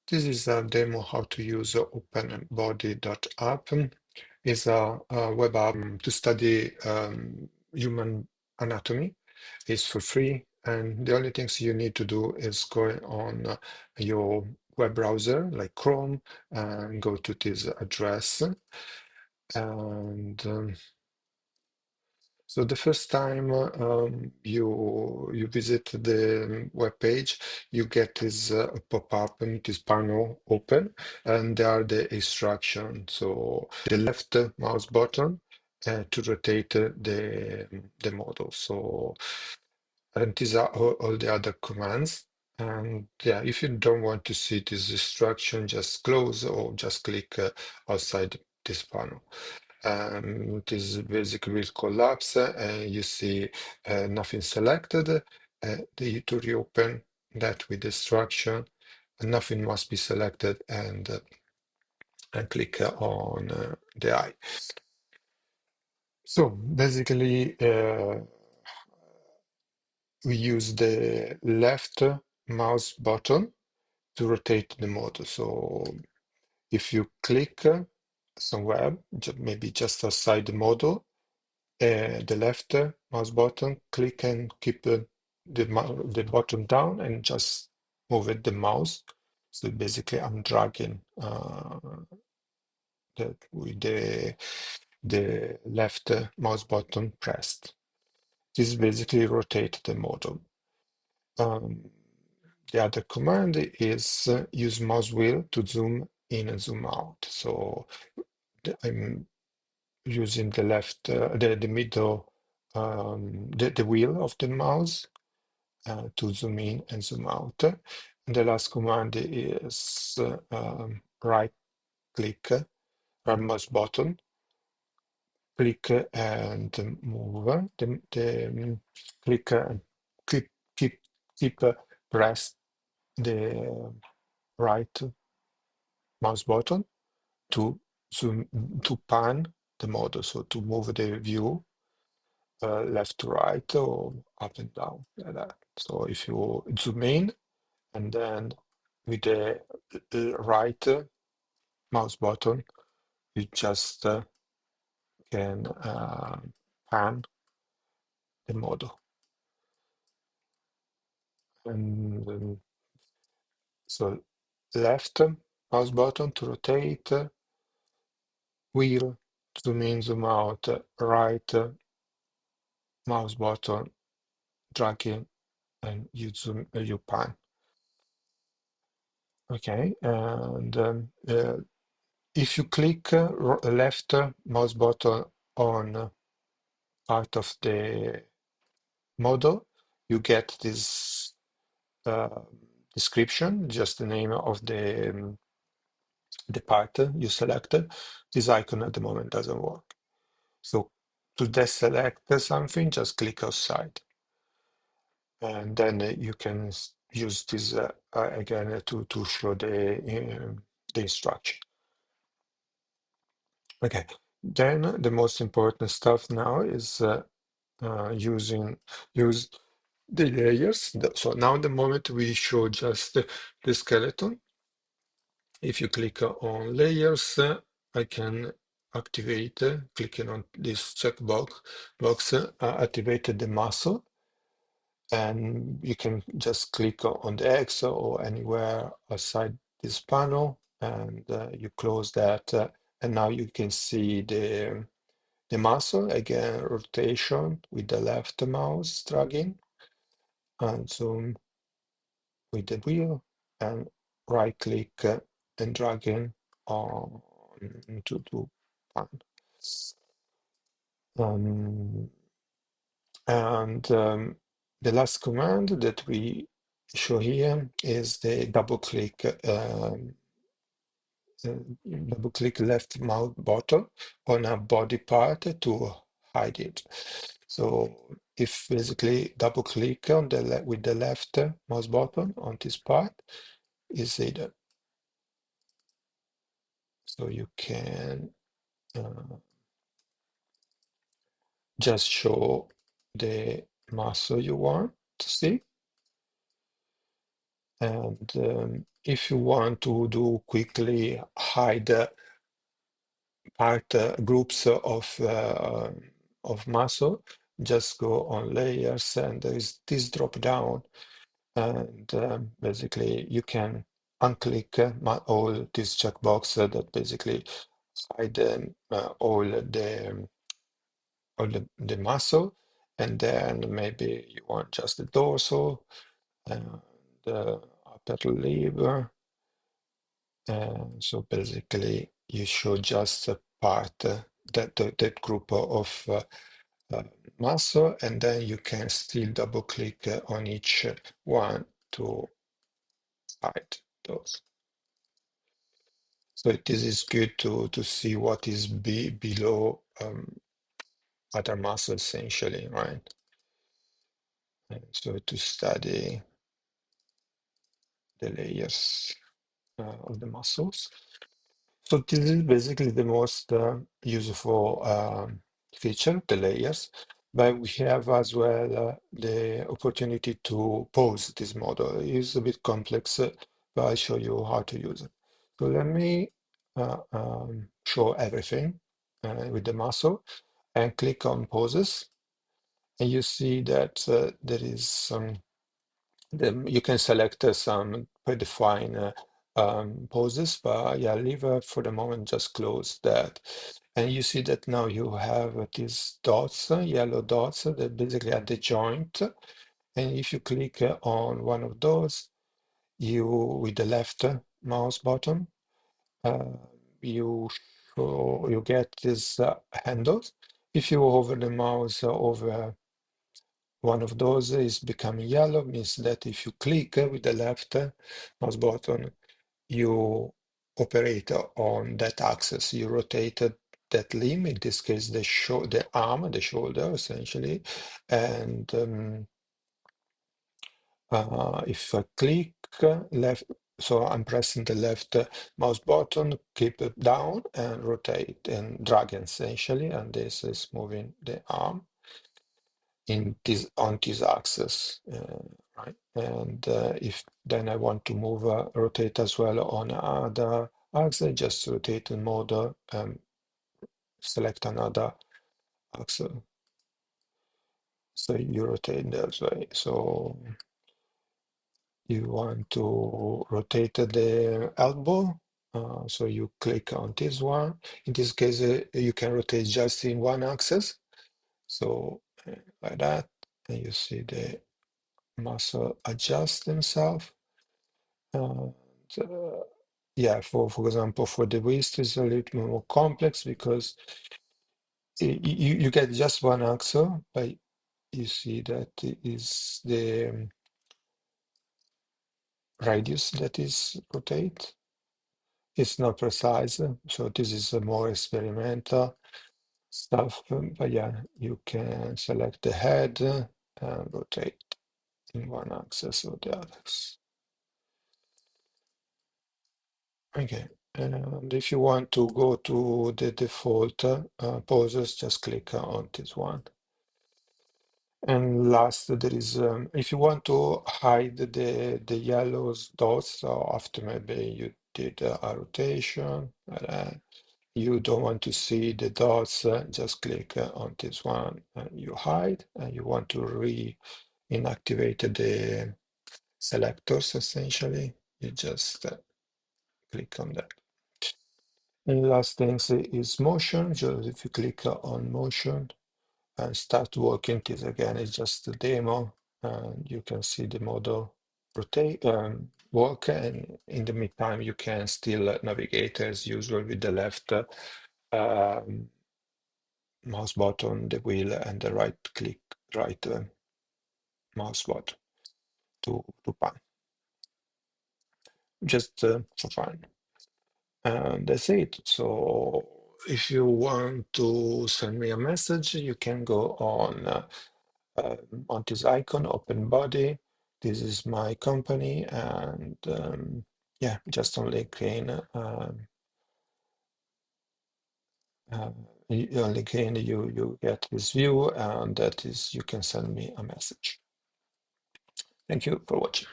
This is a demo how to use openbody.app. It's a web app to study human anatomy. It's for free, and the only things you need to do is go on your web browser like Chrome and go to this address. And so the first time you visit the web page, you get this pop-up and this panel open, and there are the instructions. So the left mouse button to rotate the model. So and these are all the other commands. And yeah, if you don't want to see this instruction, just close or just click outside this panel. This basically will collapse and you see nothing selected. To reopen that with instruction, nothing must be selected and click on the eye. So basically, we use the left mouse button to rotate the model. So if you click somewhere, maybe just outside the model, the left mouse button, click and keep the button down and just move it the mouse. So basically, I'm dragging with the left mouse button pressed. This basically rotate the model. The other command is use mouse wheel to zoom in and zoom out. So I'm using the left, the middle, the wheel of the mouse to zoom in and zoom out. And the last command is right click, right mouse button, click and move. Click and keep press the right mouse button to zoom to pan the model, so to move the view left to right or up and down like that. So if you zoom in and then with the right mouse button, you just can pan the model. And so left mouse button to rotate, wheel, zoom in, zoom out, right mouse button, dragging, and you zoom, you pan. Okay, and if you click left mouse button on part of the model, you get this uh, description, just the name of the part you selected. This icon at the moment doesn't work. So to deselect something, just click outside. And then you can use this again to show the instruction. Okay, then the most important stuff now is use the layers. So now the moment we show just the skeleton, if you click on layers, I can activate, clicking on this box, activate the muscle, and you can just click on the X or anywhere outside this panel, and you close that, and now you can see the muscle, again, rotation with the left mouse dragging, and zoom with the wheel, and right click and dragging on to pan. Um, and the last command that we show here is the double click left mouse button on a body part to hide it. So if basically double click on the with the left mouse button on this part is hidden. So you can just show the muscle you want to see. And if you want to do quickly hide part groups of muscle, just go on layers, and there is this drop down, and basically you can unclick all these checkbox that basically hide all the muscle, and then maybe you want just the dorsal and the upper liver. So basically, you show just a part that group of uh, muscle, and then you can still double click on each one to hide those. So this is good to see what is below other muscles, essentially, right? And so to study the layers of the muscles. So this is basically the most useful feature, the layers, but we have as well the opportunity to pose this model. It's a bit complex, but I'll show you how to use it. So let me show everything with the muscle and click on poses, and you see that there is some you can select some predefined poses, but yeah, leave for the moment, just close that. And you see that now you have these dots, yellow dots that basically at the joint. And if you click on one of those, you, with the left mouse button, uh, you you get these handles. If you hover the mouse over one of those is becoming yellow, means that if you click with the left mouse button, you operate on that axis. You rotate that limb, in this case, the arm, the shoulder, essentially. And if I click left, so I'm pressing the left mouse button, keep it down and rotate and drag essentially, and this is moving the arm in this on this axis, right? And if then I want to move rotate as well on other axis, just rotate in mode, select another axis. So you rotate that way. So you want to rotate the elbow. So you click on this one. In this case, you can rotate just in one axis. So like that, and you see the muscle adjust themselves. And, yeah, for example, for the waist is a little more complex because you get just one axle, but you see that it is the radius that is rotate. It's not precise, so this is a more experimental stuff. But yeah, you can select the head and rotate in one axis or the other. Okay, and if you want to go to the default poses, just click on this one. And last, there is, if you want to hide the yellow dots, so after maybe you did a rotation, you don't want to see the dots, just click on this one and you hide, and you want to inactivate the selectors, essentially, you just click on that. And last thing is motion. Just if you click on motion and start working, this again is just a demo, and you can see the model rotate work. And in the meantime, you can still navigate as usual with the left um, mouse button, the wheel, and the right mouse button to pan, just for fun. And that's it. So if you want to send me a message, you can go on this icon, open body. This is my company, and yeah, just on LinkedIn. Uh, on LinkedIn, you get this view, and that is you can send me a message. Thank you for watching.